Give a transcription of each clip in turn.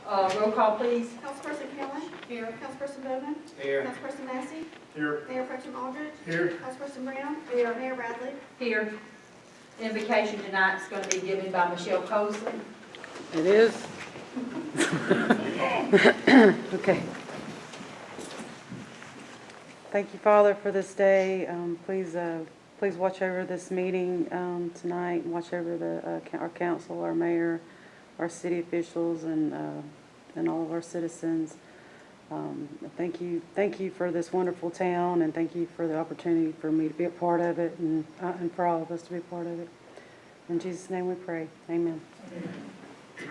Roll call, please. Councilperson Kelly. Here. Councilperson Bowman. Here. Councilperson Massey. Here. Mayor Pt1of2. Here. Councilperson Brown. Here. Mayor Bradley. Here. Invocation tonight is going to be given by Michelle Cosley. It is? Okay. Thank you, Father, for this day. Please watch over this meeting tonight, and watch over our council, our mayor, our city officials, and all of our citizens. Thank you for this wonderful town, and thank you for the opportunity for me to be a part of it, and for all of us to be a part of it. In Jesus' name we pray. Amen. I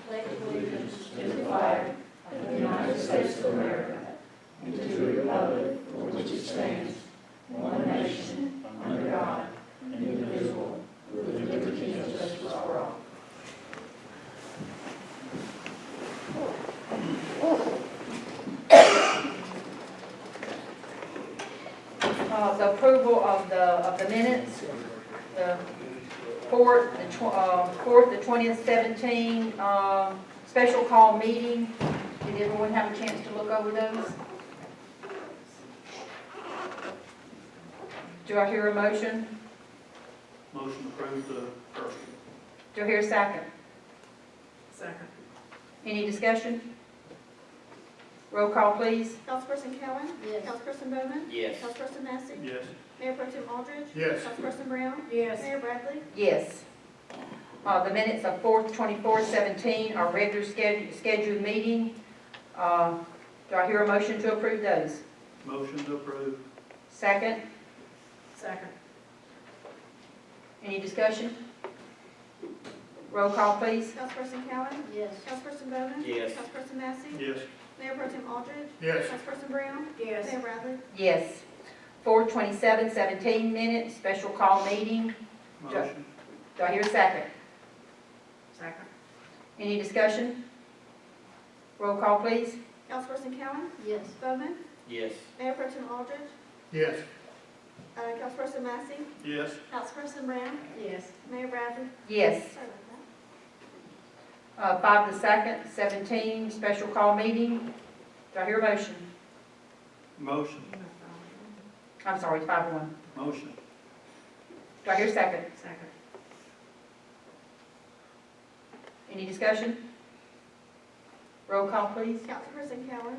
pledge allegiance to the flag of the United States of America and to the republic for which it stands, one nation, under God, indivisible, with liberty and justice for all. The approval of the minutes, the 4th, the 20th, 17 special call meeting. Did everyone have a chance to look over those? Do I hear a motion? Motion approved the first. Do I hear a second? Second. Any discussion? Roll call, please. Councilperson Kelly. Yes. Councilperson Bowman. Yes. Councilperson Massey. Yes. Mayor Pt1of2. Yes. Councilperson Brown. Yes. Mayor Bradley. Yes. The minutes of 4th, 24th, 17, our regular scheduled meeting. Do I hear a motion to approve those? Motion to approve. Second? Second. Any discussion? Roll call, please. Councilperson Kelly. Yes. Councilperson Bowman. Yes. Councilperson Massey. Yes. Mayor Pt1of2. Yes. Councilperson Brown. Yes. Mayor Bradley. Yes. 4/27/17 minutes, special call meeting. Motion. Do I hear a second? Second. Any discussion? Roll call, please. Councilperson Kelly. Yes. Bowman. Yes. Mayor Pt1of2. Yes. Councilperson Massey. Yes. Councilperson Brown. Yes. Mayor Bradley. Yes. Sorry about 5/2/17, special call meeting. Do I hear a motion? Motion. I'm sorry, 5-1. Motion. Do I hear a second? Second. Any discussion? Roll call, please. Councilperson Kelly.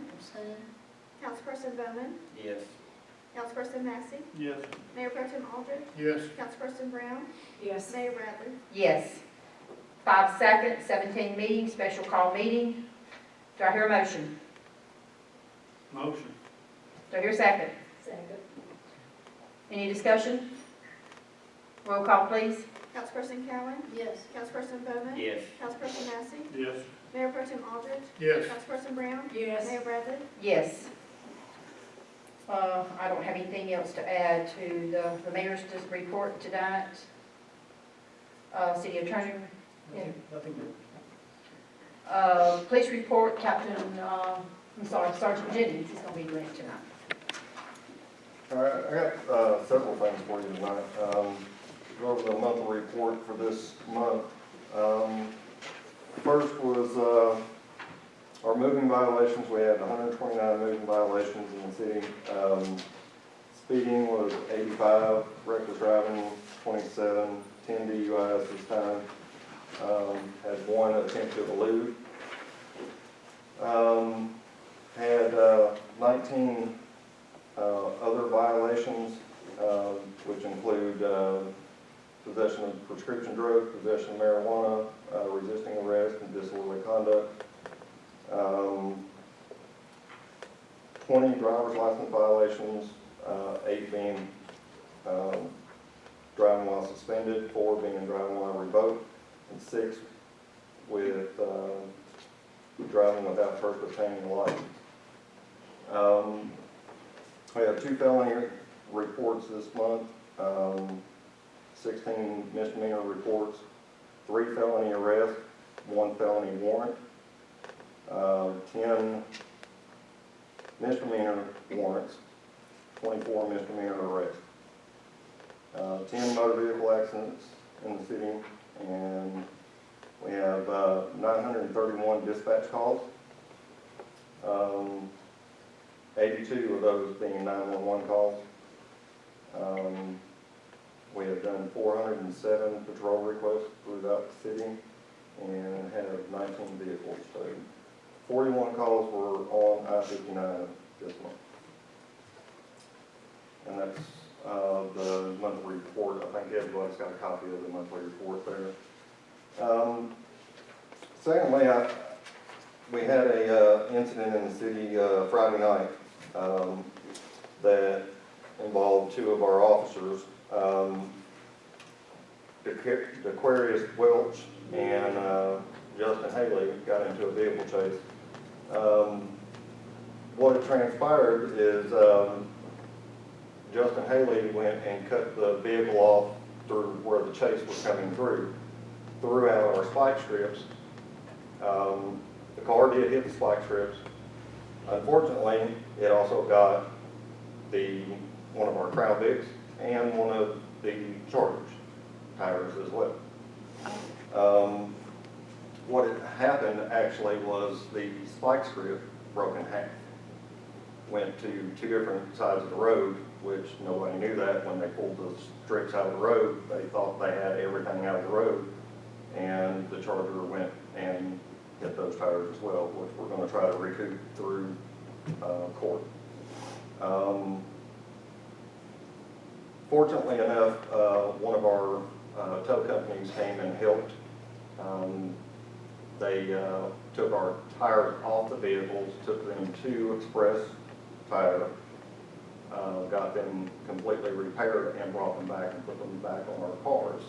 Councilperson Bowman. Yes. Councilperson Massey. Yes. Mayor Pt1of2. Yes. Councilperson Brown. Yes. Mayor Bradley. Yes. 5/2/17 meeting, special call meeting. Do I hear a motion? Motion. Do I hear a second? Second. Any discussion? Roll call, please. Councilperson Kelly. Yes. Councilperson Bowman. Yes. Councilperson Massey. Yes. Mayor Pt1of2. Yes. Councilperson Brown. Yes. Mayor Bradley. Yes. I don't have anything else to add to the mayor's report tonight. City attorney. Yeah. Nothing good. Police report, Sergeant Jennings is going to be doing it tonight. All right, I got several things for you tonight. Go over the monthly report for this month. First was our moving violations. We had 129 moving violations in the city. Speeding was 85, reckless driving 27, 10 DUIs this time. Had one attempt to elude. Had 19 other violations, which include possession of prescription drugs, possession of marijuana, resisting arrest, and disorderly conduct. 20 driver's license violations, 8 being driving while suspended, 4 being driving while revoked, and 6 with driving without first obtaining a license. We have 2 felony reports this month, 16 misdemeanor reports, 3 felony arrests, 1 felony warrant, 10 misdemeanor warrants, 24 misdemeanor arrests, 10 motor vehicle accidents in the city, and we have 131 dispatch calls. 82 of those being 911 calls. We have done 407 patrol requests throughout the city and have 19 vehicles towed. 41 calls were on I-59 this month. And that's the monthly report. I think everybody's got a copy of the monthly report there. Secondly, we had a incident in the city Friday night that involved two of our officers, Aquarius Welch and Justin Haley, got into a vehicle chase. What had transpired is Justin Haley went and cut the vehicle off through where the chase was coming through, threw out our spike strips. The car did hit the spike strips. Unfortunately, it also got one of our Crown Vics and one of the Chargers tires as well. What had happened actually was the spike strip broke in half. Went to two different sides of the road, which nobody knew that when they pulled the strips out of the road. They thought they had everything out of the road, and the Charger went and hit those tires as well, which we're going to try to recoup through court. Fortunately enough, one of our tow companies came and helped. They took our tires off the vehicles, took them to Express Tire, got them completely repaired and brought them back and put them back on our cars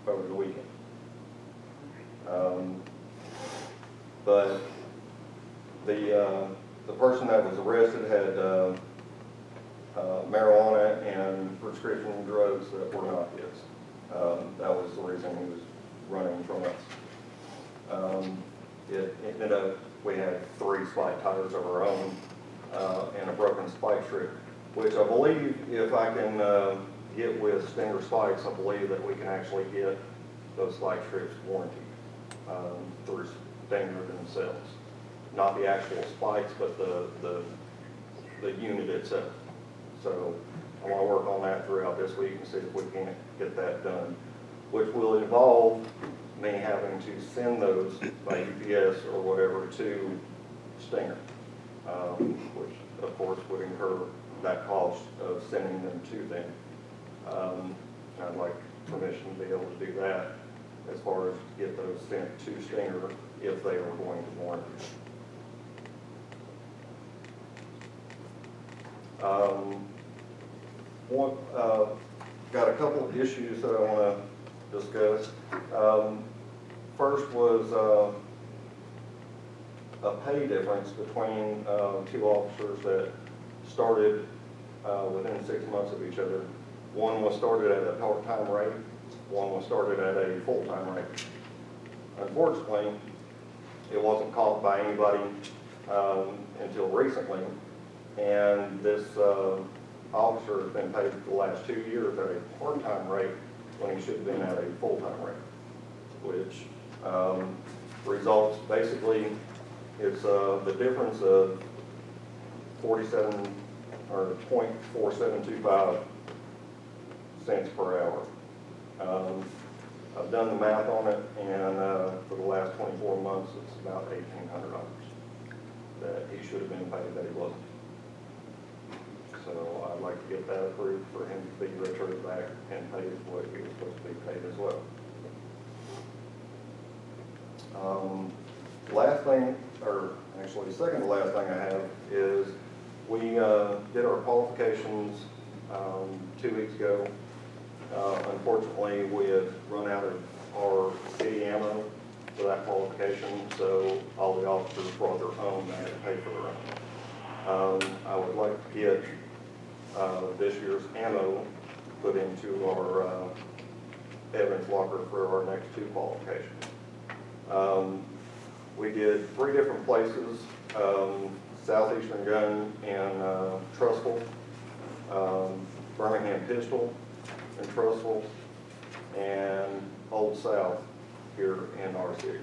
over the weekend. But the person that was arrested had marijuana and prescription drugs that were not his. That was the reason he was running from us. It ended up, we had 3 spike tires of our own and a broken spike strip, which I believe if I can get with Stinger Spikes, I believe that we can actually get those spike strips warranted through Stinger themselves. Not the actual spikes, but the unit itself. So I want to work on that throughout this week and see if we can get that done, which will involve me having to send those by UPS or whatever to Stinger, which of course would incur that cost of sending them to them. I'd like permission to be able to do that as far as get those sent to Stinger if they are going to warrant it. Got a couple of issues that I want to discuss. First was a pay difference between 2 officers that started within 6 months of each other. One was started at a part-time rate, one was started at a full-time rate. Unfortunately, it wasn't caught by anybody until recently, and this officer has been paid for the last 2 years at a part-time rate when he should have been at a full-time rate, which results basically is the difference of 47 or 0.4725 cents per hour. I've done the math on it, and for the last 24 months, it's about $1,800 that he should have been paid that he wasn't. So I'd like to get that approved for him to be returned back and paid what he was supposed to be paid as well. Last thing, or actually second to last thing I have is we did our qualifications 2 weeks ago. Unfortunately, we had run out of our city ammo for that qualification, so all the officers brought their own. They had to pay for their own. I would like to get this year's ammo put into our evidence locker for our next 2 qualifications. We did 3 different places, Southeastern Gun in Trussville, Birmingham Pistol in Trussville, and Old South here in our city.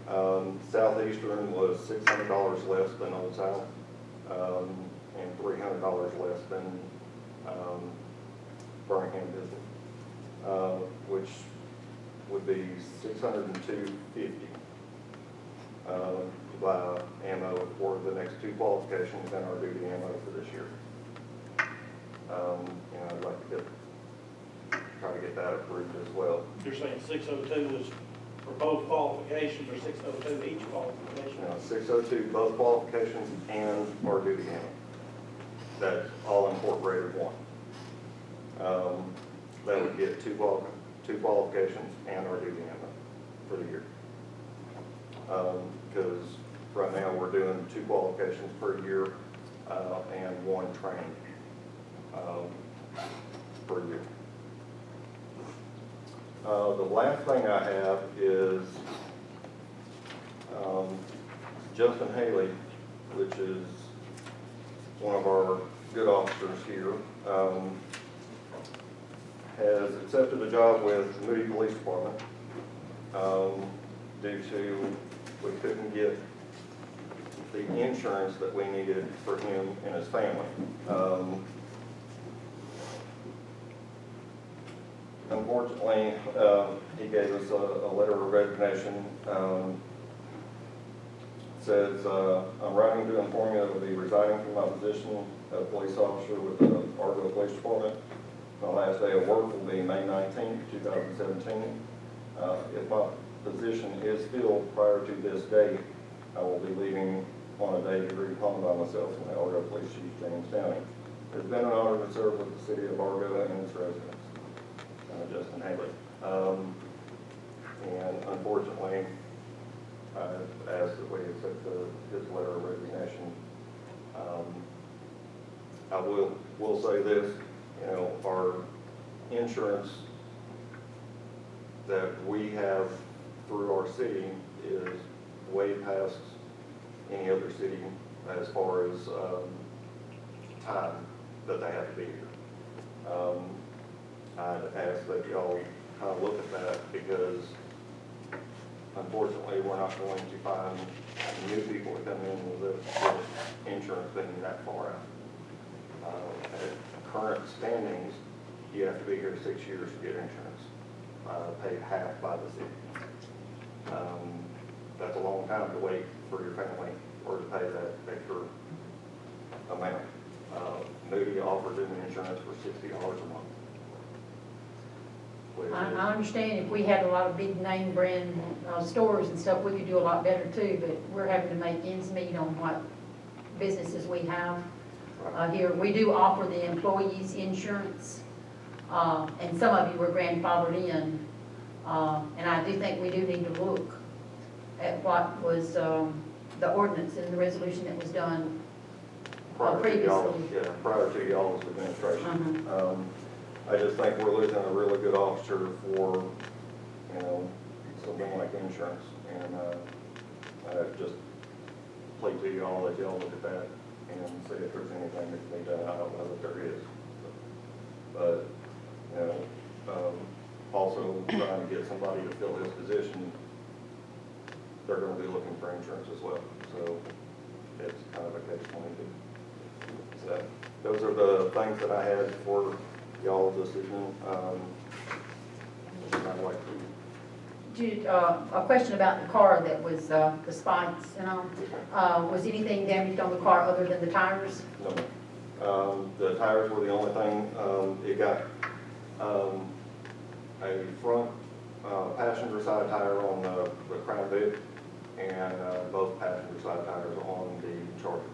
Southeastern was $600 less than Old South, and $300 less than Birmingham Business, which would be $602.50 to buy ammo for the next two qualifications and our duty ammo for this year. And I'd like to try to get that approved as well. You're saying 602 is for both qualifications, or 602 each qualification? 602, both qualifications and our duty ammo. That's all incorporated one. That would get two qualifications and our duty ammo for the year. Because right now we're doing 2 qualifications per year and 1 training per year. The last thing I have is Justin Haley, which is one of our good officers here, has accepted a job with the Moody Police Department due to we couldn't get the insurance that we needed for him and his family. Unfortunately, he gave us a letter of resignation. Says, I'm writing to inform you that I will be resigning from my position of police officer with the Argo Police Department. My last day of work will be May 19th, 2017. If my position is filled prior to this date, I will be leaving on a date agreed upon by myself and the Argo Police Chief, James County. It's been an honor to serve with the city of Argo and its residents. Justin Haley. And unfortunately, I asked that we accept his letter of resignation. I will say this, you know, our insurance that we have through our city is way past any other city as far as time that they have to be here. I'd ask that y'all kind of look at that because unfortunately we're not going to find new people to come in with insurance being that far out. At current standings, you have to be here 6 years to get insurance, paid half by the city. That's a long time to wait for your family or to pay that extra amount. Moody offers them insurance for $60 a month. I understand if we had a lot of big name brand stores and stuff, we could do a lot better too, but we're having to make ends meet on what businesses we have here. We do offer the employees insurance, and some of you were grandfathered in, and I do think we do need to look at what was the ordinance and the resolution that was done previously. Prior to y'all's administration. I just think we're losing a really good officer for, you know, something like insurance. And I just plea to y'all that y'all look at that and see if there's anything that can be done. I don't know that there is. But, you know, also trying to get somebody to fill his position, they're going to be looking for insurance as well. So it's kind of a catch-22. So those are the things that I had for y'all this evening. I'd like to. Jude, a question about the car that was the spikes and all. Was anything damaged on the car other than the tires? No. The tires were the only thing. It got a front passenger side tire on the Crown Vic and both passenger side tires on the Charger.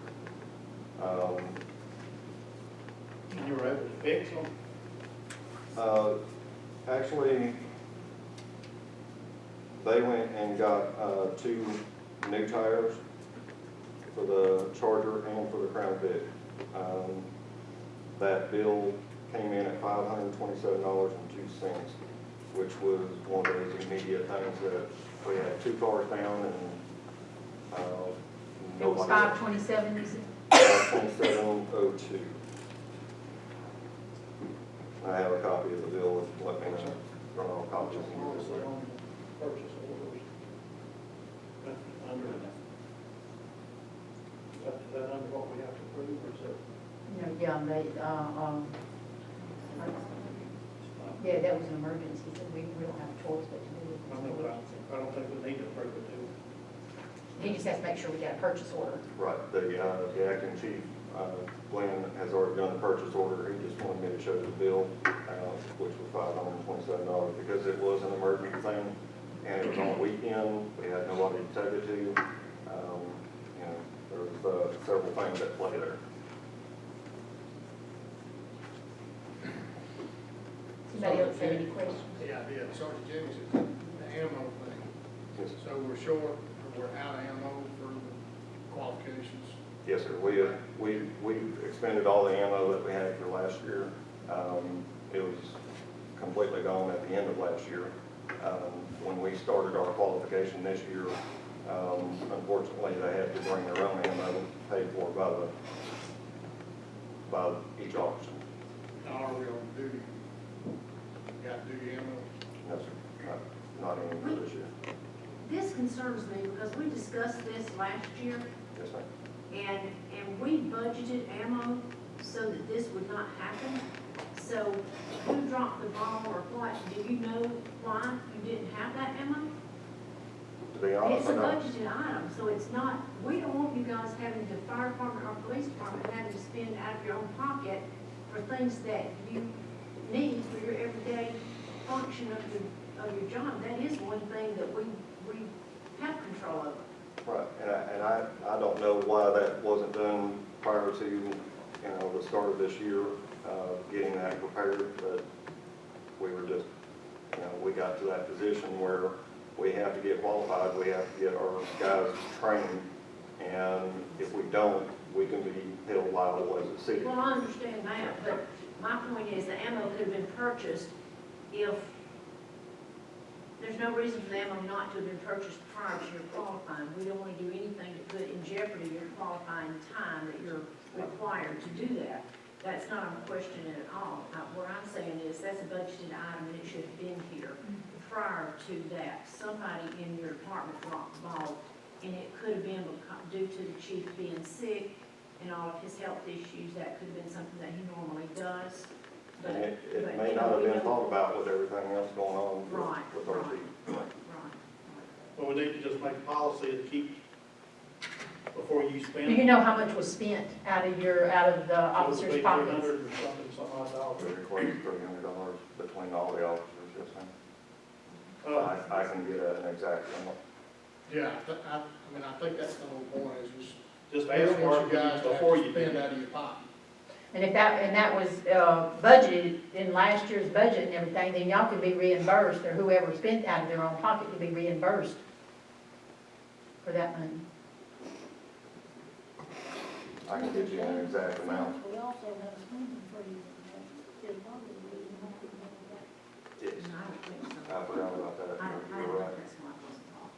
And you were able to fix them? Actually, they went and got 2 new tires for the Charger and for the Crown Vic. That bill came in at $527.02, which was one of those immediate things that we had 2 cars down and It was 527, you said? $527.02. I have a copy of the bill, let me know, run all copies. Also on purchase orders. approve or so. Yeah, yeah, that was an emergency, so we don't have a choice but to do it. I know, but I don't think we need to approve it too. He just has to make sure we get a purchase order. Right, the acting chief, Glenn, has already done the purchase order. He just wanted me to show the bill, which was $527, because it was an emergency thing, and it was on a weekend. We had nobody to take it to. You know, there was several things at play there. Anybody else have any questions? Yeah, I did. Sergeant Jennings, it's the ammo thing. Yes, So we're short, or we're out of ammo for the qualifications. yes, sir. We expended all the ammo that we had for last year. It was completely gone at the end of last year. When we started our qualification this year, unfortunately, they had to bring their own ammo paid for by each officer. Now, are we on duty? Got duty ammo? No, sir, not even for this year. This concerns me because we discussed this last year Yes, ma'am. and we budgeted ammo so that this would not happen. So who dropped the ball or what? Do you know why you didn't have that ammo? To be honest, It's a I don't. budgeted item, so it's not, we don't want you guys having the fire department or police department having to spend out of your own pocket for things that you need for your everyday function of your job. That is one thing that we have control over. Right, and I don't know why that wasn't done prior to, you know, the start of this year, getting that prepared, but we were just, you know, we got to that position where we have to get qualified, we have to get our guys trained, and if we don't, we can be held liable as a city. Well, I understand that, but my point is the ammo could have been purchased if, there's no reason for the ammo not to have been purchased prior to your qualifying. We don't want to do anything to put in jeopardy your qualifying time that you're required to do that. That's not a question at all. What I'm saying is that's a budgeted item and it should have been here prior to that. Somebody in your department dropped the ball, and it could have been due to the chief being sick and all of his health issues. That could have been something that he normally does. And it But, may you not know, have we been know- thought about with everything else going on Right, with our right. chief. Right. Well, we need to just make a policy to keep, before you spend. Do you know how much was spent out of the officers' pockets? 300 or something like that. We requested $300 between all the officers, yes, ma'am. Uh, I can get an exact amount. Yeah, I mean, I think that's the whole point, is just, Just we ask don't want for you guys it to have before to you spend spend. out of your pocket. And if that was budgeted in last year's budget and everything, then y'all could be reimbursed, or whoever spent out of their own pocket could be reimbursed for that money. I can get you an exact amount. We also have a spending freeze in there. It's probably the reason why we have that. Yes, And I don't think so. I forgot about that. I You're don't right. think that's why it wasn't bought.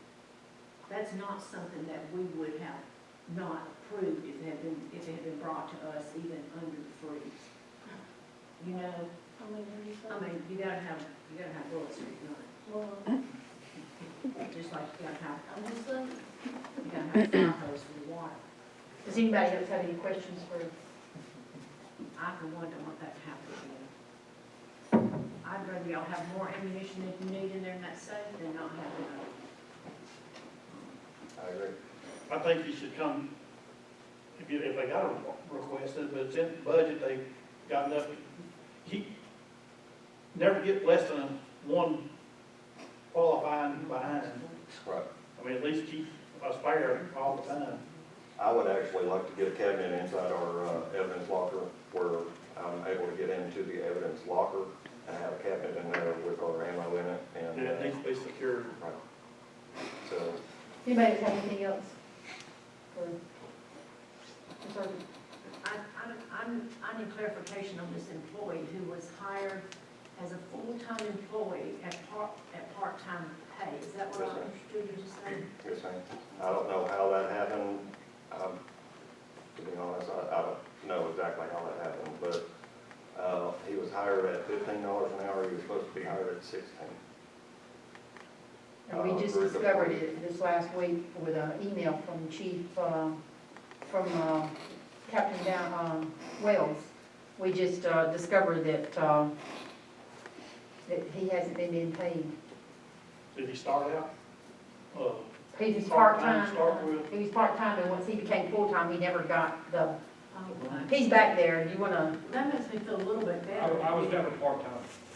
That's not something that we would have not approved if it had been brought to us even under the freeze. You know, I mean, when you say, you gotta have bullets for your gun. well, Just like you gotta have I'm just saying, fire hose for the water. Does anybody else have any questions for? I for one don't want that to happen again. I'd rather y'all have more ammunition than you need in there in that safe than not have enough. I agree. I think you should come, if they got a request, but it's in the budget, they got enough. Never get less than one qualifying behind. Right. I mean, at least keep a spare all the time. I would actually like to get a cabinet inside our evidence locker where I'm able to get into the evidence locker and have a cabinet in there with our ammo in it and. And it needs to be secured. Right. So, Anybody else have anything else? For Sergeant? I need clarification on this employee who was hired as a full-time employee at part-time pay. Is that what I Yes, ma'am. understood you to say? yes, ma'am. I don't know how that happened. To be honest, I don't know exactly how that happened, but he was hired at $15 an hour. He was supposed to be hired at $16. And we just discovered it this last week with an email from Chief, from Captain down, Wells, we just, discovered that, that he hasn't been being paid. Did he start out? He was Part-time part-time, start with? he was part-time, and once he became full-time, he never got the, Okay. he's back there, do you wanna, That makes me feel a little bit I better. was never part-time.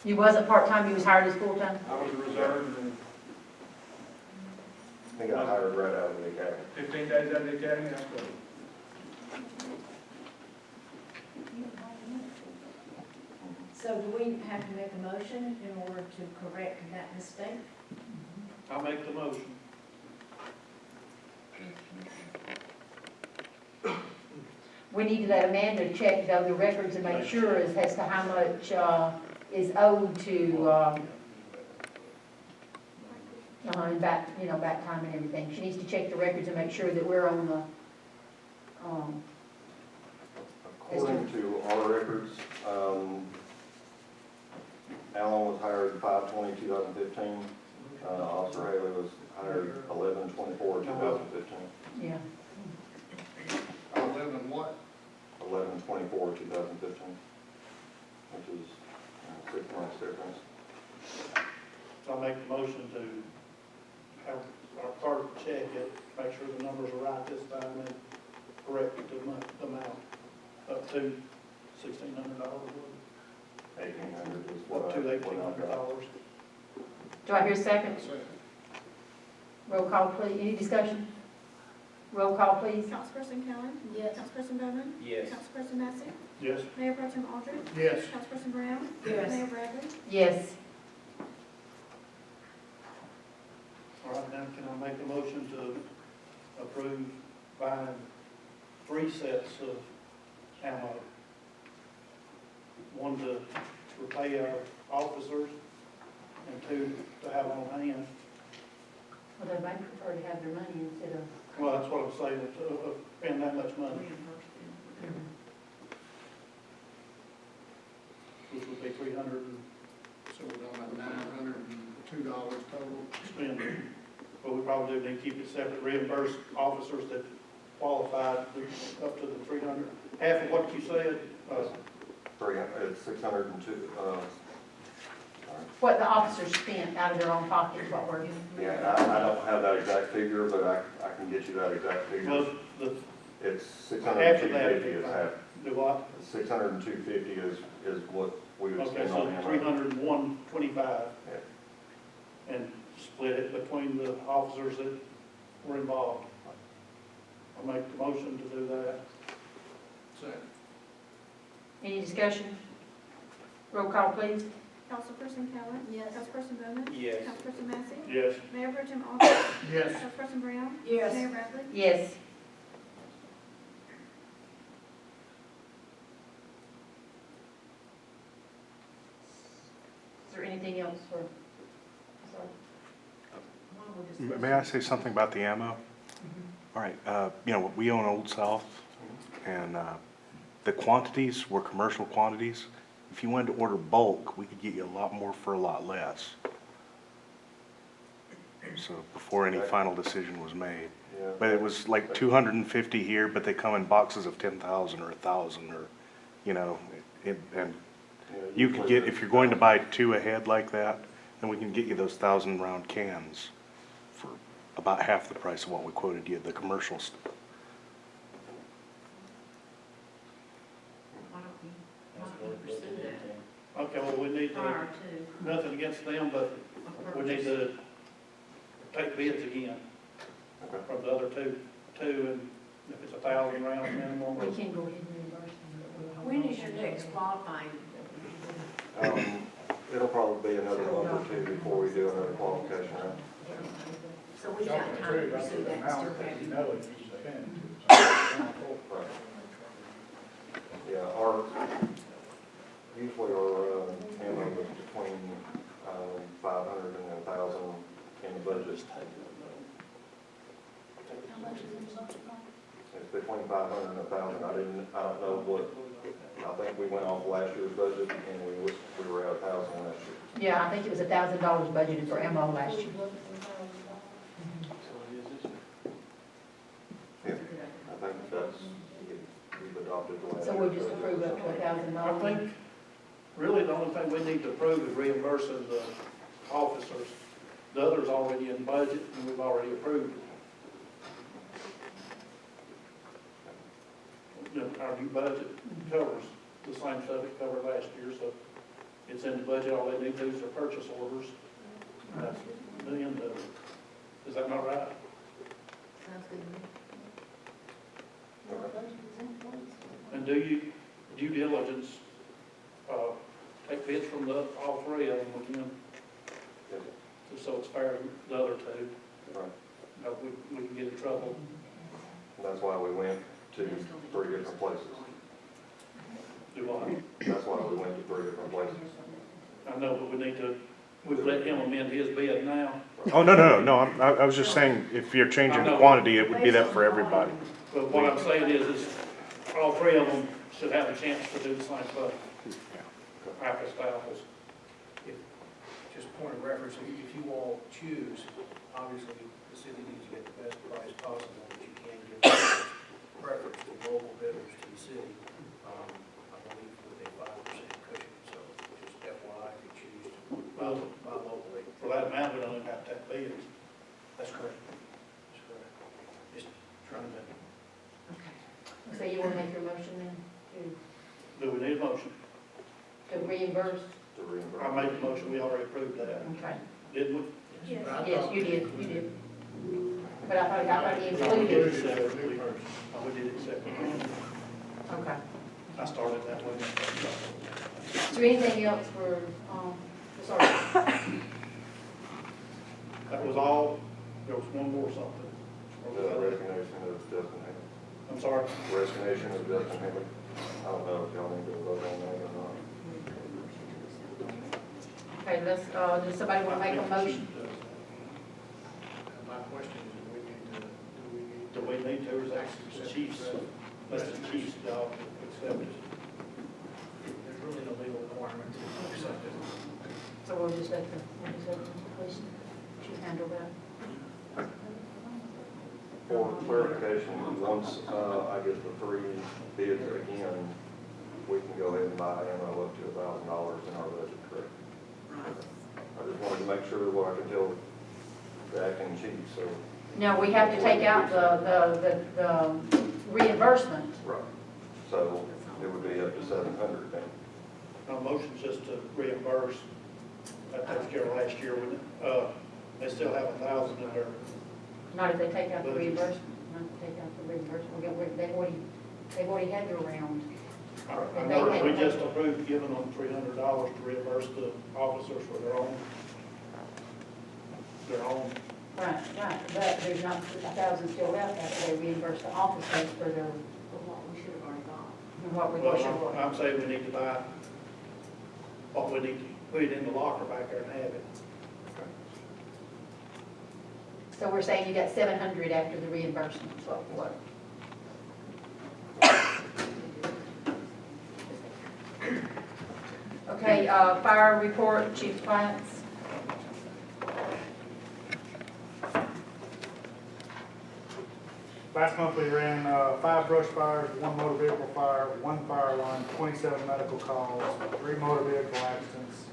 you wasn't part-time, you was hired as full-time? I was a reserve and He got hired right out of the academy. 15 days out of the academy, I quit. So do we have to make a motion in order to correct that mistake? I'll make the motion. We need to let Amanda check though the records and make sure as to how much, is owed to, and back, you know, back time and everything. She needs to check the records and make sure that we're on the, According to our records, Alan was hired 5/20/2015. Officer Haley was hired 11/24/2015. yeah. 11 what? 11/24/2015, which is 6 months difference. So I'll make the motion to have our clerk check it, make sure the numbers are right this time, and correct the amount up to $1,600, 1,800 is what up I to what I've got. $1,800. Do I hear a second? Second. Roll call, please. Any discussion? Roll call, please. Councilperson Cowan? Yes. Councilperson Bowman? Yes. Councilperson Massey? Yes. Mayor Pro Tem Aldridge? Yes. Councilperson Brown? Yes. Mayor Bradley? Yes. All right, now can I make a motion to approve buying 3 sets of ammo? One to repay our officers and 2 to have on hand. Well, they might prefer to have their money instead of. Well, that's what I'm saying, to spend that much money, which would be $300 and So we're talking about $902 total. spend. But we probably do need to keep it separate, reimburse officers that qualified up to the 300. Half of what you said, 300, it's 602. What the officers spent out of their own pocket is what we're. Yeah, I don't have that exact figure, but I can get you that exact figure. well, the, It's half of that, 602.50 is half. do what? 602.50 is what we would Okay, spend so on him. 301.25. And split it between the officers that were involved. I'll make the motion to do that. Second. Any discussion? Roll call, please. Councilperson Cowan? Yes. Councilperson Bowman? Yes. Councilperson Massey? Yes. Mayor Pro Tem Aldridge? Yes. Councilperson Brown? Yes. Mayor Bradley? Yes. Is there anything else for? Sorry. May I say something about the ammo? All right, you know, we own Old South, and the quantities were commercial quantities. If you wanted to order bulk, we could get you a lot more for a lot less. So before any final decision was made. Yeah. But it was like 250 here, but they come in boxes of 10,000 or 1,000 or, you know, and Yeah, you could usually get, if you're going to buy 2 ahead like that, then we can get you those 1,000 round cans for about half the price of what we quoted you, the commercials. Why don't we pursue that Okay, well, we need to, prior to? nothing against them, but we need to take bids again Okay. from the other two, and if it's 1,000 rounds minimum. We can go ahead and reimburse them. When is your next qualifying? It'll probably be another month or 2 before we do another qualification round. So we've got time to pursue that and still have you. know it needs to spend. Right. Yeah, usually our ammo is between 500 and 1,000 in the budget. How much is in the budget? It's between 500 and 1,000. I don't know what, I think we went off last year's budget and we were at 1,000 last year. Yeah, I think it was $1,000 budgeted for ammo last year. Yeah, I think that's the adopted the last So year. we'll just approve up to $1,000? I think, really, the only thing we need to approve is reimbursing the officers. The other's already in budget, and we've already approved it. You know, our new budget covers the same stuff it covered last year, so it's in the budget, all they need to do is their purchase orders. And that's the end of it. Is that not right? Sounds good to me. And do you, due diligence, take bids from all three of them again, Yes, just so it's fair to the other two? right. We can get in trouble. And that's why we went to 3 different places. Do I? That's why we went to 3 different places. I know, but we need to, we've let him amend his bid now. Oh, no, I was just saying, if you're changing the quantity, it would be that for everybody. But what I'm saying is all three of them should have a chance to do the same thing. Apples to apples. Just point of reference, if you all choose, obviously, the city needs to get the best price possible, but you can give preference to local bidders to the city, I believe with a 5% cushion, so just FYI, if you choose to buy locally. For that amount, we don't even have to have bids. That's correct. That's correct. Just trying to, So you want to make your motion then Do we need a motion? to reimburse? To reimburse. I made the motion, we already approved that, Okay. didn't we? Yes. but I Yes, thought- you did. But I thought you No, we included. did it separately. No, we did it separately. Okay. I started that way. Is there anything else for, sorry? That was all, there was one more something. Or The was that it? resignation of Justin Haley. I'm sorry. Resignation of Justin Haley. I don't know if y'all need to vote on that or not. Okay, does somebody want to make a motion? My question is, Do we need to, or is that the chief's, that's the chief's job to accept it? there's really no legal requirement to accept it. So we'll just let the police chief handle that. For clarification, once I get the 3 bids again, we can go ahead and buy ammo up to $1,000 in our budget, correct? I just wanted to make sure what I can tell the acting chief, so. No, we have to take out the reimbursement. Right. So it would be up to 700 then. My motion's just to reimburse, that takes care of last year, when, they still have 1,000 in there. Not if they take out the reimbursement, not if they take out the reimbursement. They've already had their round. I know we just approved giving them $300 to reimburse the officers for their own. Right, but there's not 1,000 still left after they reimburse the officers for their, What we should have already bought. what we Well, should. I'm saying we need to buy, what we need to put it in the locker back there and have it. So we're saying you got 700 after the reimbursement, so what? Okay, fire report, Chief Plants. Last month we ran 5 brush fires, 1 motor vehicle fire, 1 fire alarm, 27 medical calls, 3 motor vehicle accidents,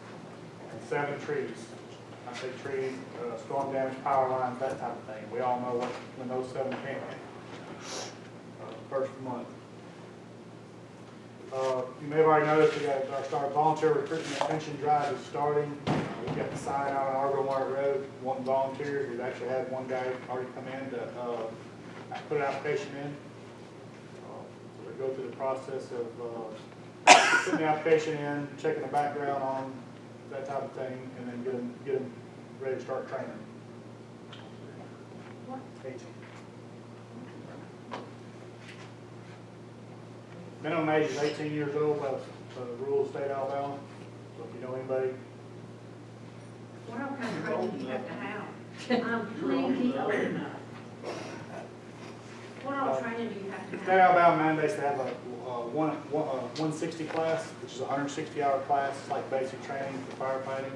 and 7 trees. I say trees, storm damage, power lines, that type of thing. We all know when those 7 came in. First month. You may have already noticed we got our volunteer recruitment pension drive is starting. We've got the sign out on Argo Mark Road, 1 volunteers. We've actually had 1 guy already come in to put an application in. So we go through the process of putting the application in, checking the background on that type of thing, and then get them ready to start training. 18. Minimum age is 18 years old by the rural state of Alabama. So if you know anybody, What all kind of training do you have to have? I'm plenty old enough. What all training do you have to the state have? of Alabama mandates to have a 160 class, which is a 160-hour class, it's like basic training for firefighting.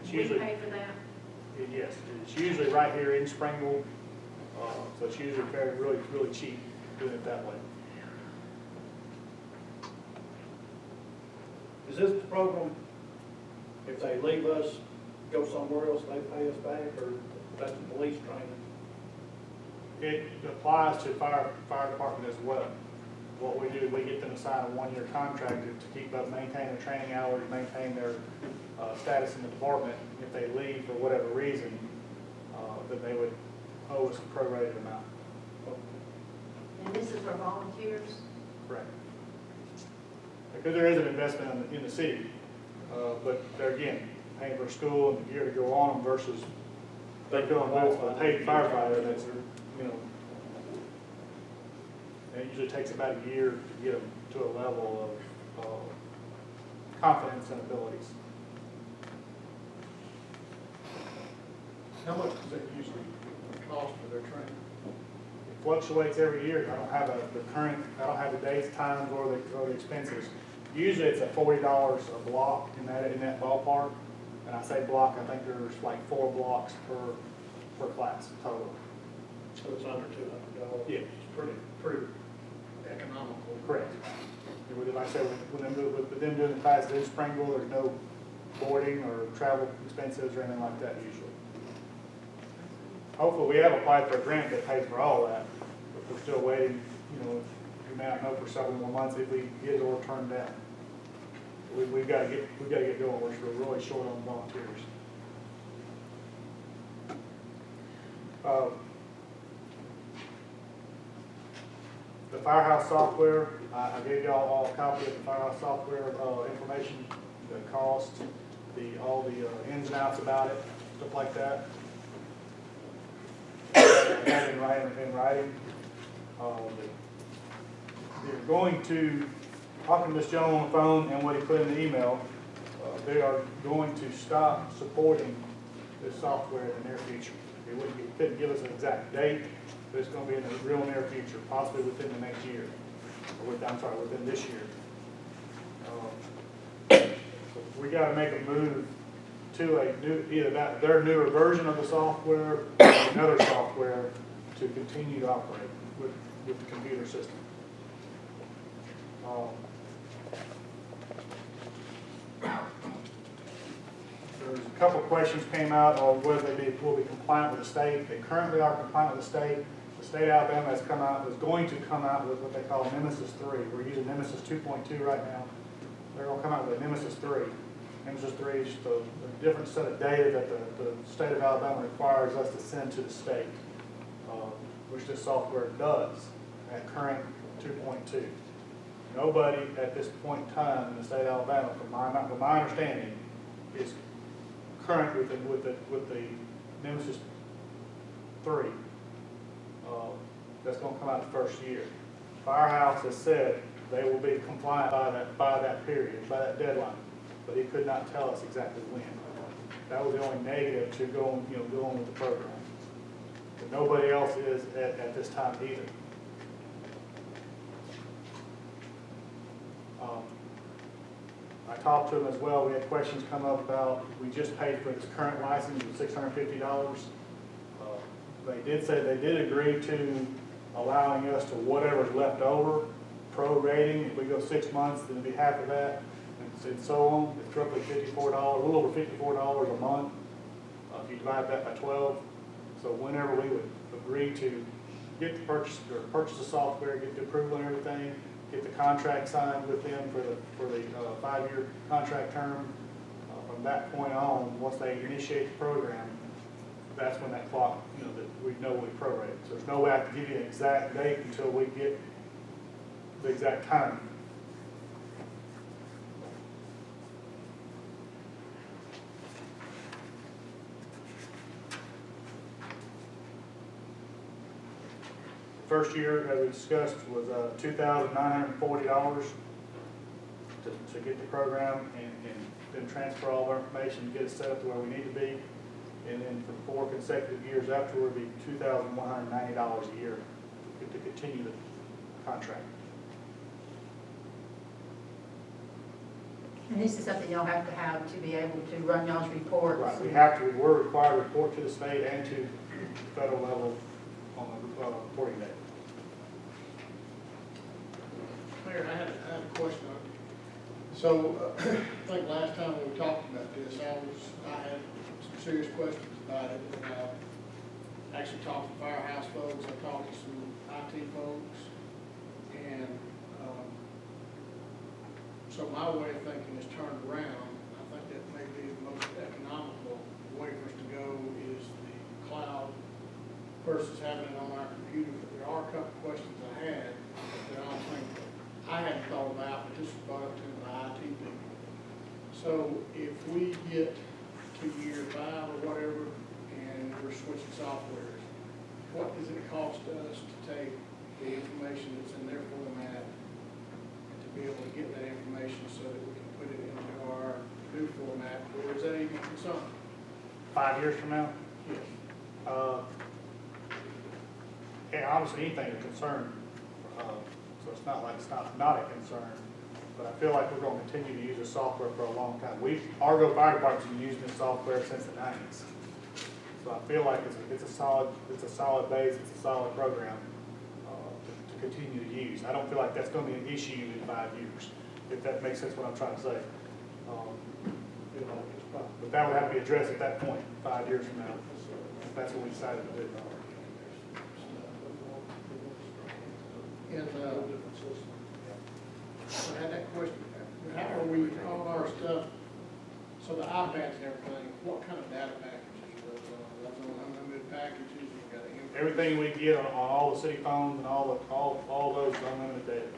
It's We usually, pay for that? yes, it's usually right here in Springville. So it's usually very, really cheap doing it that way. Is this the program, if they leave us, go somewhere else, they pay us back, or that's the police training? It applies to fire department as well. What we do, we get them to sign a one-year contract to keep up, maintain their training hours, maintain their status in the department. If they leave for whatever reason, then they would owe us a prorated amount. And this is for volunteers? Correct. Because there is an investment in the city, but they're again, paying for school and the gear to go on them versus they go on boots with a paid firefighter that's, you know, it usually takes about a year to get them to a level of confidence and abilities. How much does that usually cost for their training? It fluctuates every year. I don't have I don't have the dates, times, or the expenses. Usually it's at $40 a block in that ballpark. And I say block, I think there's like 4 blocks per class total. So it's under $200? Yeah. It's pretty economical. Correct. Like I said, with them doing the classes in Springville, there's no boarding or travel expenses or anything like that usually. Hopefully, we have applied for a grant that pays for all that, but we're still waiting, you know, we may not know for several more months if we get it or turned down. We've got to get going, we're really short on volunteers. The Firehouse software, I gave y'all all a copy of the Firehouse software information, the cost, all the ins and outs about it, stuff like that. I have in writing. They're going to, talking to this gentleman on the phone and what he put in the email, they are going to stop supporting this software in the near future. He couldn't give us an exact date, but it's going to be in the real near future, possibly within the next year. Or within this year. So we got to make a move to a new, either their newer version of the software or another software to continue to operate with the computer system. There's a couple questions came out on whether they will be compliant with the state. They currently are compliant with the state. The state of Alabama is going to come out with what they call Nemesis 3. We're using Nemesis 2.2 right now. They're going to come out with a Nemesis 3. Nemesis 3 is just a different set of data that the state of Alabama requires us to send to the state, which this software does at current 2.2. Nobody at this point in time in the state of Alabama, from my understanding, is current with the Nemesis 3. That's going to come out the first year. Firehouse has said they will be compliant by that period, by that deadline, but he could not tell us exactly when. That was the only negative to going with the program. But nobody else is at this time either. I talked to them as well. We had questions come up about, we just paid for this current license of $650. They did say they did agree to allowing us to whatever's left over, prorating. If we go 6 months, then it'll be half of that, and so on. It's roughly $54, a little over $54 a month if you divide that by 12. So whenever we would agree to get the purchase the software, get the approval and everything, get the contract signed with them for the 5-year contract term. From that point on, once they initiate the program, that's when that clock, that we know we prorated. So there's no way I can give you an exact date until we get the exact time. First year, as we discussed, was $2,940 to get the program and then transfer all of our information to get it set up to where we need to be. And then for 4 consecutive years afterward, it'd be $2,190 a year to continue the contract. And this is something y'all have to be able to run y'all's reports. Right, we're required to report to the state and to the federal level the reporting day. Mayor, I had a question. So, I think last time we talked about this, I had some serious questions about it. And I actually talked to firehouse folks, I talked to some IT folks, and, so my way of thinking is turned around. I think that may be the most economical way for us to go is the cloud versus having it on our computer. But there are a couple of questions I had that I don't think I hadn't thought about, but this was brought up to my IT people. So if we get to year 5 or whatever, and we're switching softwares, what does it cost us to take the information that's in their format and to be able to get that information so that we can put it into our new format, or is that even a concern? 5 years from now? Yes. Yeah, obviously anything is a concern, so it's not like it's not a concern, but I feel like we're going to continue to use this software for a long time. Argo Fire Department's been using this software since the 90s, so I feel like it's a solid base, it's a solid program to continue to use. I don't feel like that's going to be an issue in 5 years, if that makes sense what I'm trying to say. But that would have to be addressed at that point, 5 years from now, if that's what we decided to do. And, I had that question, how are we, all our stuff, so the iPads and everything, what kind of data packages are those on? Those on unlimited packages, you got to Everything we get on all the city phones and all those unlimited data.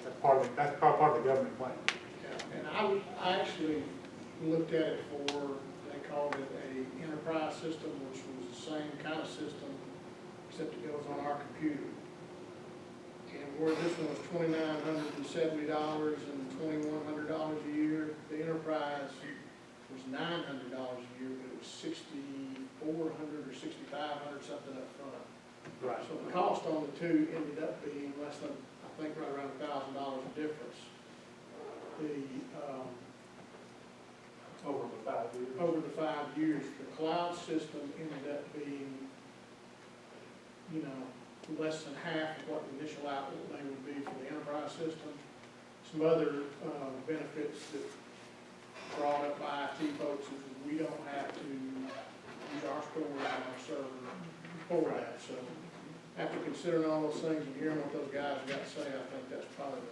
That's part of the government plan. Yeah, and I actually looked at it for, they called it a enterprise system, which was the same kind of system, except it goes on our computer. And where this one was $2,970 and $2,100 a year, the enterprise was $900 a year, but it was $6,400 or $6,500 something up front. Right. So the cost on the two ended up being less than, I think, right around $1,000 difference. Over the 5 years. Over the 5 years, the cloud system ended up being, less than half of what the initial outlay would be for the enterprise system. Some other benefits that brought up by IT folks is we don't have to use our storage on our server for that. So after considering all those things and hearing what those guys got to say, I think that's probably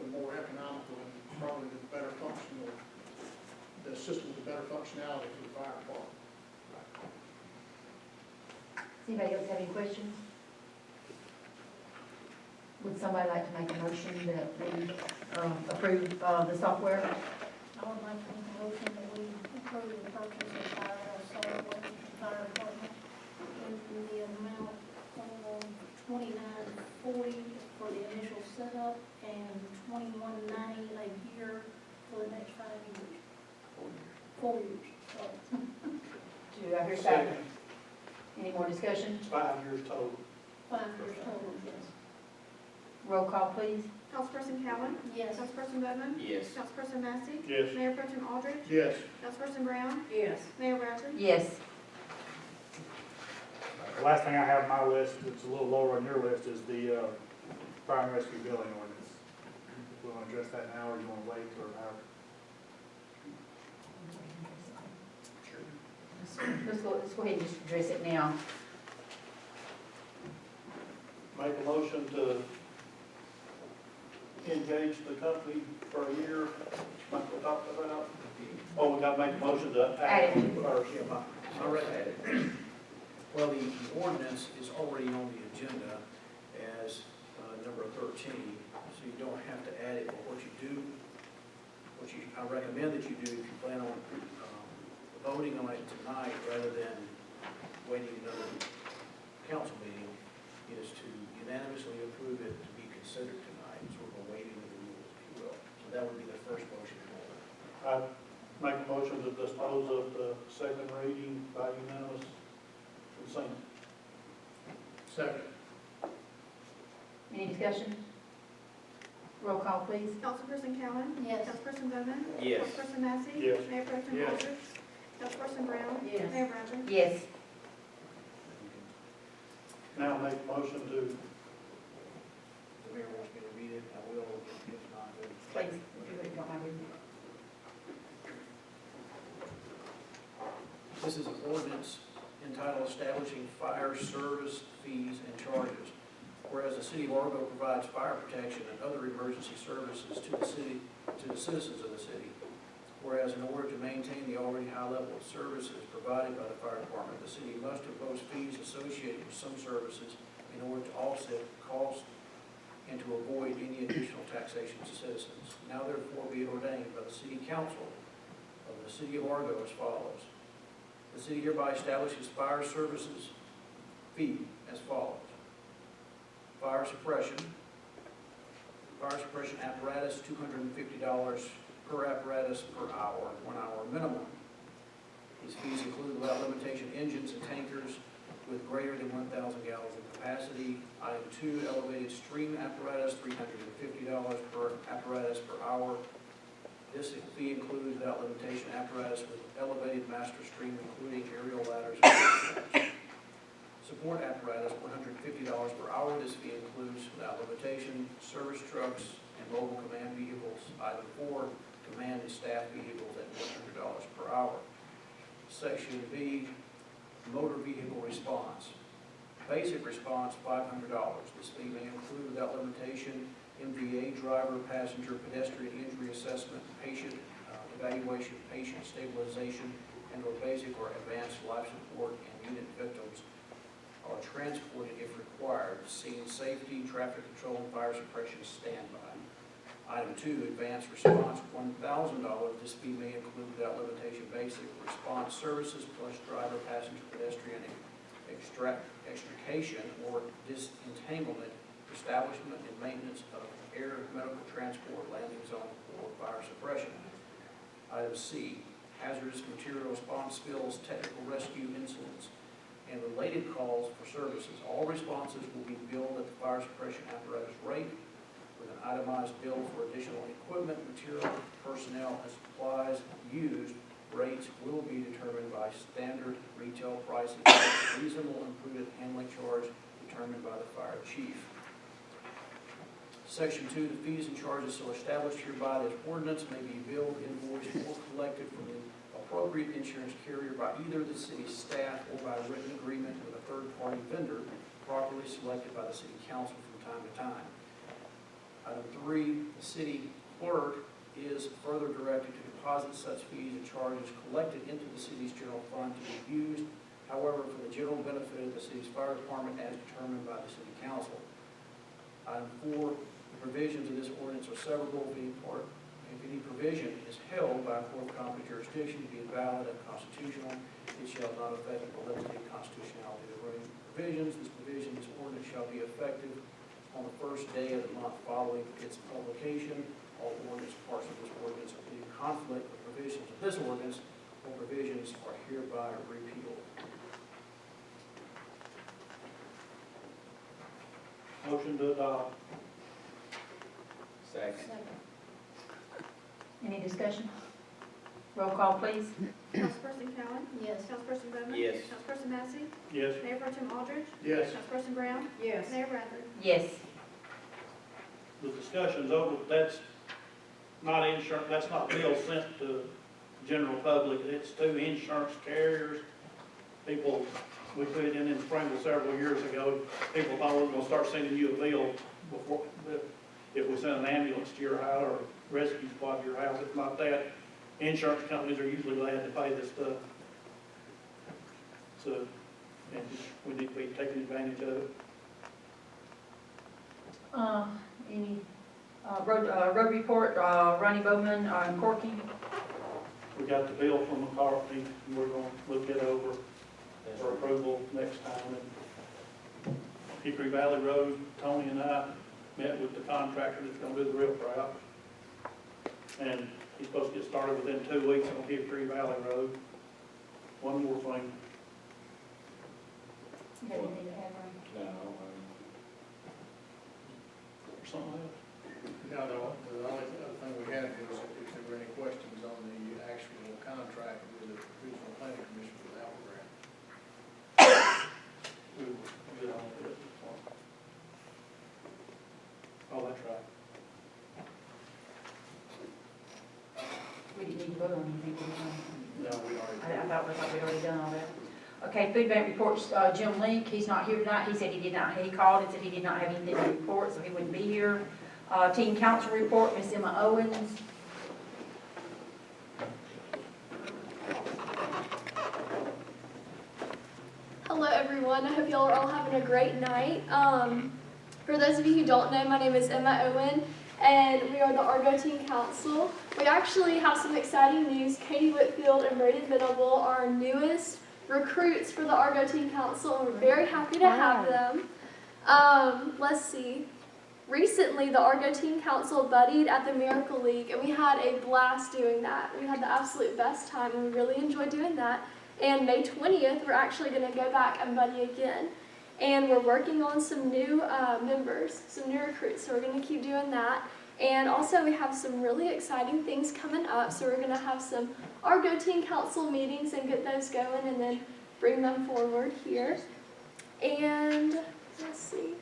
the more economical and probably the better functional, the system with the better functionality for the fire department. Does anybody else have any questions? Would somebody like to make a motion that we approve the software? I would like to make a motion that we approve the purchase of firehouse software for the fire department in the amount of $29.40 for the initial setup and $21.90 a year for the next 5 years. 4 years, sorry. Do I hear a second? Any more discussion? 5 years total. 5 years total, yes. Roll call, please. Councilperson Cowan? Yes. Councilperson Bowman? Yes. Councilperson Massey? Yes. Mayor Pro Tem Aldridge? Yes. Councilperson Brown? Yes. Mayor Bradford? Yes. The last thing I have on my list, that's a little lower on your list, is the fire and rescue billing ordinance. If we want to address that now, or you want to wait, or how? Let's go ahead and just address it now. Make a motion to engage the company for a year, like we talked about. Oh, we got to make a motion to add it first. I read that. Well, the ordinance is already on the agenda as number 13, so you don't have to add it. But what you do, I recommend that you do if you plan on voting on it tonight rather than waiting another council meeting, is to unanimously approve it to be considered tonight, sort of awaiting the rules, if you will. So that would be the first motion. I make a motion to dispose of the second reading by unanimous consent. Second. Any discussion? Roll call, please. Councilperson Cowan? Yes. Councilperson Bowman? Yes. Councilperson Massey? Yes. Mayor Pro Tem Yes. Aldridge? Councilperson Brown? Yes. Mayor Bradford? Yes. Now make a motion to, The mayor wants me to read it, I will, if not, then. Please, if you don't mind reading. This is an ordinance entitled Establishing Fire Service Fees and Charges. Whereas the city of Argo provides fire protection and other emergency services to the city, to the citizens of the city. Whereas in order to maintain the already high level of services provided by the fire department, the city must impose fees associated with some services in order to offset costs and to avoid any additional taxation to citizens. Now therefore be it ordained by the city council of the city of Argo as follows. The city hereby establishes fire services fee as follows. Fire suppression apparatus, $250 per apparatus per hour, 1 hour minimum. These fees include without limitation engines and tankers with greater than 1,000 gallons of capacity. Item 2, elevated stream apparatus, $350 per apparatus per hour. This fee includes without limitation apparatus with elevated master stream, including aerial ladders and straps. Support apparatus, $150 per hour. This fee includes without limitation service trucks and mobile command vehicles. Item 4, command and staff vehicles at $100 per hour. Section B, motor vehicle response. Basic response, $500. This fee may include without limitation MVA driver, passenger, pedestrian injury assessment, patient evaluation, patient stabilization, and or basic or advanced life support, and unit victims are transported if required. Scene safety, traffic control, and fire suppression standby. Item 2, advanced response, $1,000. This fee may include without limitation basic response services plus driver, passenger, pedestrian extrication or disentanglement, establishment and maintenance of air medical transport landing zone or fire suppression. Item C, hazardous material response spills, technical rescue incidents, and related calls for services. All responses will be billed at the fire suppression apparatus rate with an itemized bill for additional equipment, material, personnel, and supplies used. Rates will be determined by standard retail pricing, reasonable and prudent handling charge determined by the fire chief. Section 2, the fees and charges so established hereby this ordinance may be billed, invoiced, or collected from the appropriate insurance carrier by either the city staff or by written agreement with a third-party vendor properly selected by the city council from time to time. Item 3, the city clerk is further directed to deposit such fees and charges collected into the city's general fund to be used, however, for the general benefit of the city's fire department as determined by the city council. Item 4, the provisions of this ordinance are severable if any provision is held by a court of competent jurisdiction to be invalid and constitutional. It shall not affect the validity and constitutionality of the relevant provisions. This ordinance shall be effective on the first day of the month following its publication. All ordinance parts of this ordinance are in conflict with provisions of this ordinance or provisions are hereby repealed. motion to adopt. Second. Any discussion? Roll call, please. Councilperson Cowan? Yes. Councilperson Bowman? Yes. Councilperson Massey? Yes. Mayor Pro Tem Aldridge? Yes. Councilperson Brown? Yes. Mayor Bradford? Yes. The discussion's over, but that's not insurance, that's not bills sent to general public, it's to insurance carriers. People, we put it in Springville several years ago, people thought we were gonna start sending you a bill before, if we send an ambulance to your house or rescue squad to your house. It's not that. Insurance companies are usually glad to pay this stuff. So, and we need to be taking advantage of it. Any, road report, Ronnie Bowman, Corky? We got the bill from McCarthy, and we're gonna look it over for approval next time. And Hickory Valley Road, Tony and I met with the contractor that's gonna do the rip route. And he's supposed to get started within 2 weeks on Hickory Valley Road. One more thing, You have anything to add, Ronnie? No, or something else. No, the only other thing we had was if there were any questions on the actual contract with the Regional Planning Commission for the Alpha Grant. We were good on it. vote on anything, did we? No, we already. I thought we'd already done all that. Okay, food bank reports, Jim Link, he's not here tonight, he said he called and said he did not have anything to report, so he wouldn't be here. Team council report, Miss Emma Owens. Hello everyone, I hope y'all are all having a great night. For those of you who don't know, my name is Emma Owen, and we are the Argo Teen Council. We actually have some exciting news. Katie Whitfield and Braden Venable are our newest recruits for the Argo Teen Council, and we're very happy to have them. Let's see. Recently, the Argo Teen Council buddied at the Miracle League, and we had a blast doing that. We had the absolute best time, and we really enjoyed doing that. And May 20th, we're actually going to go back and buddy again. And we're working on some new members, some new recruits, so we're going to keep doing that. And also, we have some really exciting things coming up, so we're going to have some Argo Teen Council meetings and get those going and then bring them forward here. And let's see.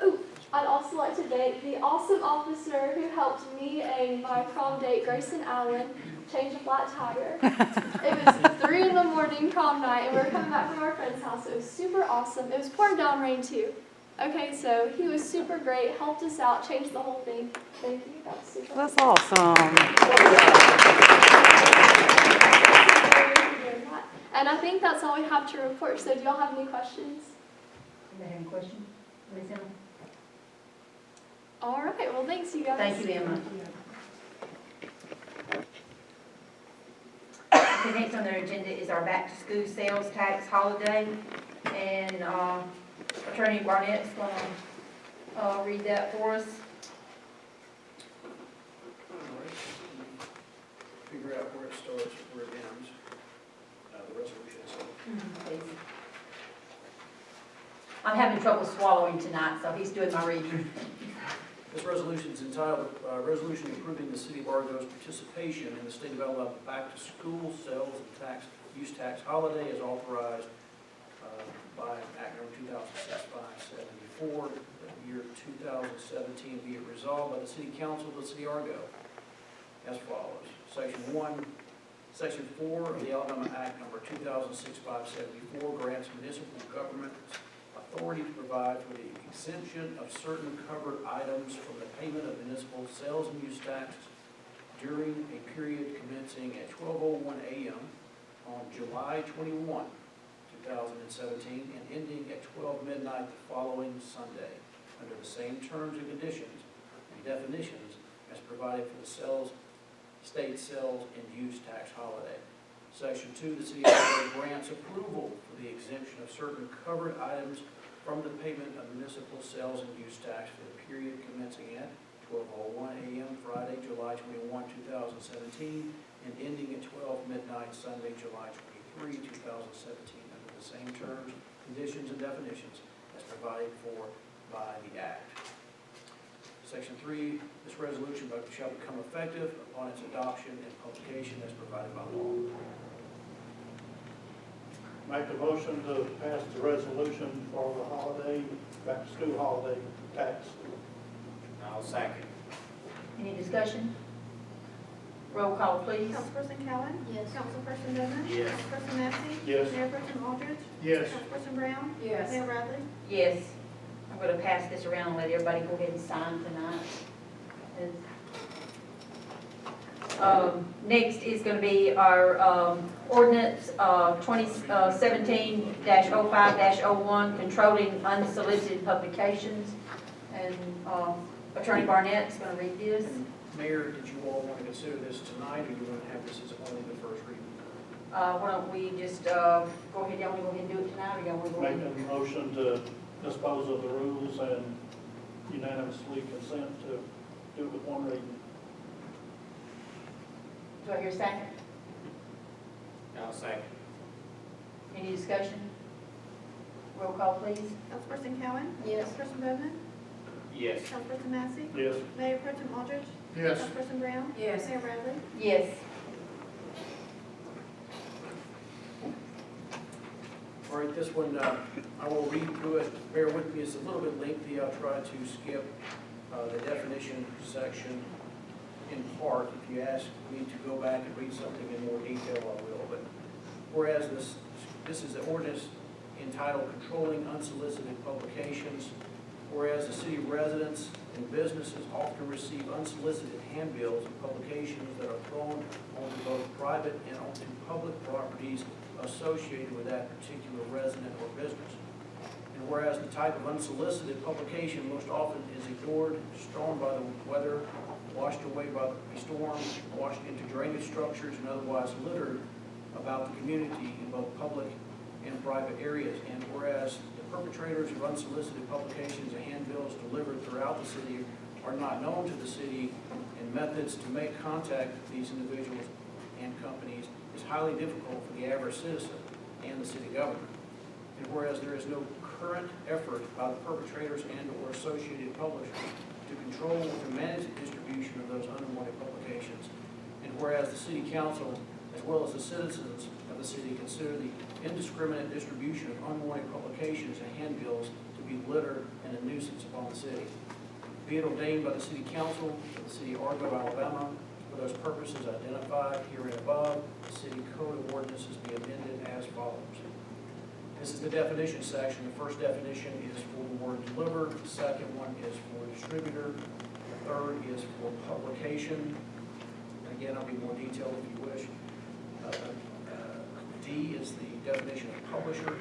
Oh, I'd also like to thank the awesome officer who helped me and my prom date, Grayson Allen, change a flat tire. It was 3 in the morning prom night, and we were coming back from our friend's house. It was super awesome. It was pouring down rain too. Okay, so he was super great, helped us out, changed the whole thing. Thank you. That was super That's awesome. And I think that's all we have to report. So do y'all have any questions? Anybody have any questions? Miss Emma? All right, well, thanks, you guys. Thank you, Emma. Okay, next on their agenda is our back-to-school sales tax holiday, and Attorney Barnett's going to read that for us. Figure out where it starts, where it ends, the resolution itself. I'm having trouble swallowing tonight, so he's doing my reading. This resolution is entitled, Resolution Approving the City of Argo's Participation in the State of Alabama Back-to-School Sales and Use Tax Holiday as authorized by Act Number 2006-574, the year 2017, be it resolved by the City Council of the City of Argo as follows. Section 4 of the Alabama Act Number 2006-574 grants municipal government authority to provide for the exemption of certain covered items from the payment of municipal sales and use taxes during a period commencing at 12:01 a.m. on July 21, 2017, and ending at 12 midnight the following Sunday, under the same terms and conditions and definitions as provided for the state sales and use tax holiday. Section 2, the City of Argo grants approval for the exemption of certain covered items from the payment of municipal sales and use tax for the period commencing at 12:01 a.m. Friday, July 21, 2017, and ending at 12 midnight Sunday, July 23, 2017, under the same terms, conditions, and definitions as provided for by the Act. Section 3, this resolution shall become effective upon its adoption and publication as provided by law. Make a motion to pass the resolution for the holiday, back-to-school holiday tax. I'll second. Any discussion? Roll call, please. Councilperson Cowan? Yes. Councilperson Bowman? Yes. Councilperson Massey? Yes. Mayor Pro Tem Aldridge? Yes. Councilperson Brown? Yes. Mayor Bradley? Yes. I'm going to pass this around and let everybody go ahead and sign tonight. Next is going to be our ordinance 2017-05-01, controlling unsolicited publications. And Attorney Barnett's going to read this. Mayor, did you all want to consider this tonight, or do you want to have this as only the first reading? Why don't we just go ahead, y'all want to go ahead and do it tonight, or y'all want to go Make ahead? a motion to dispose of the rules and unanimously consent to do it with one reading. Do I hear a second? I'll second. Any discussion? Roll call, please. Councilperson Cowan? Yes. Councilperson Bowman? Yes. Councilperson Massey? Yes. Mayor Pro Tem Aldridge? Yes. Councilperson Brown? Yes. Mayor Bradley? Yes. All right, this one, I will read through it. Bear with me, it's a little bit lengthy. I'll try to skip the definition section in part. If you ask me to go back and read something in more detail, I will. But whereas this is the ordinance entitled Controlling Unsolicited Publications, whereas the city residents and businesses often receive unsolicited handbills and publications that are thrown onto both private and onto public properties associated with that particular resident or business. And whereas the type of unsolicited publication most often is ignored, stormed by the weather, washed away by the storm, washed into drainage structures, and otherwise littered about the community in both public and private areas. And whereas the perpetrators of unsolicited publications and handbills delivered throughout the city are not known to the city, and methods to make contact with these individuals and companies is highly difficult for the average citizen and the city government. And whereas there is no current effort by the perpetrators and or associated publishers to control and manage the distribution of those unwanted publications. And whereas the city council, as well as the citizens of the city, consider the indiscriminate distribution of unwanted publications and handbills to be litter and a nuisance upon the city. Be it ordained by the city council of the city of Argo, Alabama, for those purposes identified herein above, the city code of ordinances be amended as follows. This is the definition section. The first definition is for the word deliver. The second one is for distributor. The third is for publication. Again, I'll be more detailed if you wish. D is the definition of publisher.